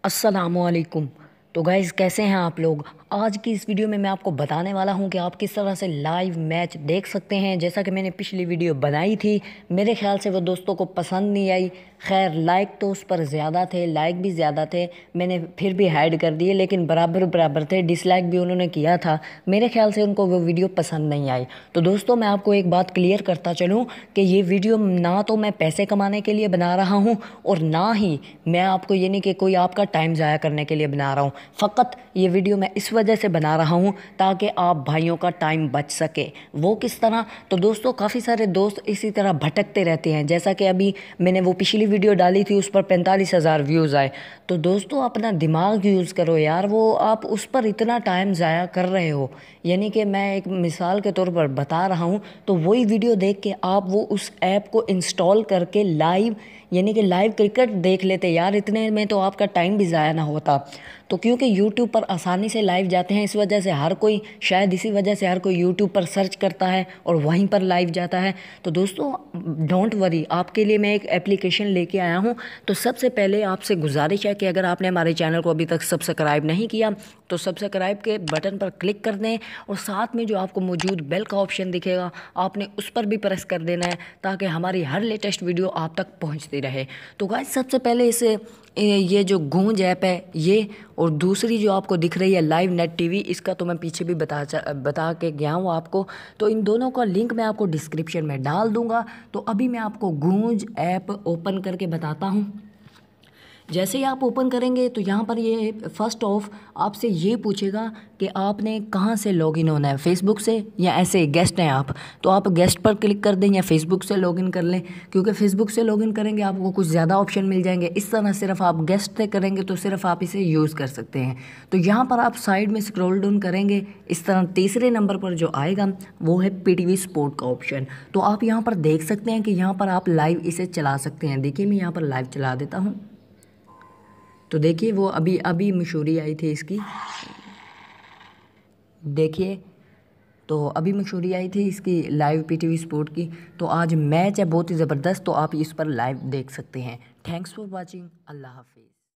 अस्सलामुअलैकुम। तो गाइज़ कैसे हैं आप लोग। आज की इस वीडियो में मैं आपको बताने वाला हूं कि आप किस तरह से लाइव मैच देख सकते हैं। जैसा कि मैंने पिछली वीडियो बनाई थी, मेरे ख्याल से वो दोस्तों को पसंद नहीं आई। खैर लाइक तो उस पर ज़्यादा थे, लाइक भी ज़्यादा थे, मैंने फिर भी हाइड कर दिए, लेकिन बराबर बराबर थे। डिसलाइक भी उन्होंने किया था, मेरे ख्याल से उनको वो वीडियो पसंद नहीं आई। तो दोस्तों मैं आपको एक बात क्लियर करता चलूँ कि ये वीडियो ना तो मैं पैसे कमाने के लिए बना रहा हूँ और ना ही मैं आपको ये नहीं कि कोई आपका टाइम ज़ाया करने के लिए बना रहा हूँ। फ़कत ये वीडियो मैं इस वजह से बना रहा हूँ ताकि आप भाइयों का टाइम बच सके। वो किस तरह? तो दोस्तों काफ़ी सारे दोस्त इसी तरह भटकते रहते हैं। जैसा कि अभी मैंने वो पिछली वीडियो डाली थी, उस पर 45,000 व्यूज़ आए। तो दोस्तों अपना दिमाग यूज़ करो यार, वो आप उस पर इतना टाइम ज़ाया कर रहे हो। यानी कि मैं एक मिसाल के तौर पर बता रहा हूँ, तो वही वीडियो देख के आप वो उस ऐप को इंस्टॉल करके लाइव यानी कि लाइव क्रिकेट देख लेते यार। इतने में तो आपका टाइम भी ज़ाया ना होता। तो क्योंकि यूट्यूब पर आसानी से लाइव जाते हैं, इस वजह से हर कोई, शायद इसी वजह से हर कोई यूट्यूब पर सर्च करता है और वहीं पर लाइव जाता है। तो दोस्तों डोंट वरी, आपके लिए मैं एक एप्लीकेशन लेके आया हूँ। तो सबसे पहले आपसे गुजारिश है कि अगर आपने हमारे चैनल को अभी तक सब्सक्राइब नहीं किया तो सब्सक्राइब के बटन पर क्लिक कर दें और साथ में जो आपको मौजूद बेल का ऑप्शन दिखेगा आपने उस पर भी प्रेस कर देना है, ताकि हमारी हर लेटेस्ट वीडियो आप तक पहुंचती रहे। तो गाइस सबसे पहले इसे ये जो गूंज ऐप है ये, और दूसरी जो आपको दिख रही है लाइव नेट टीवी, इसका तो मैं पीछे भी बता के गया हूँ आपको। तो इन दोनों का लिंक मैं आपको डिस्क्रिप्शन में डाल दूँगा। तो अभी मैं आपको गूंज ऐप ओपन करके बताता हूँ। जैसे ही आप ओपन करेंगे तो यहाँ पर ये फर्स्ट ऑफ आपसे ये पूछेगा कि आपने कहाँ से लॉगिन होना है, फेसबुक से या ऐसे गेस्ट हैं आप, तो आप गेस्ट पर क्लिक कर दें या फेसबुक से लॉगिन कर लें। क्योंकि फेसबुक से लॉगिन करेंगे आपको कुछ ज़्यादा ऑप्शन मिल जाएंगे, इस तरह सिर्फ आप गेस्ट से करेंगे तो सिर्फ आप इसे यूज़ कर सकते हैं। तो यहाँ पर आप साइड में स्क्रॉल डाउन करेंगे, इस तरह तीसरे नंबर पर जो आएगा वो है पीटीवी स्पोर्ट का ऑप्शन। तो आप यहाँ पर देख सकते हैं कि यहाँ पर आप लाइव इसे चला सकते हैं। देखिए मैं यहाँ पर लाइव चला देता हूँ। तो देखिए वो अभी अभी मशहूरी आई थी इसकी, देखिए तो अभी मशहूरी आई थी इसकी लाइव पीटीवी स्पोर्ट की। तो आज मैच है बहुत ही ज़बरदस्त, तो आप इस पर लाइव देख सकते हैं। Thanks for watching. अल्लाह हाफिज़।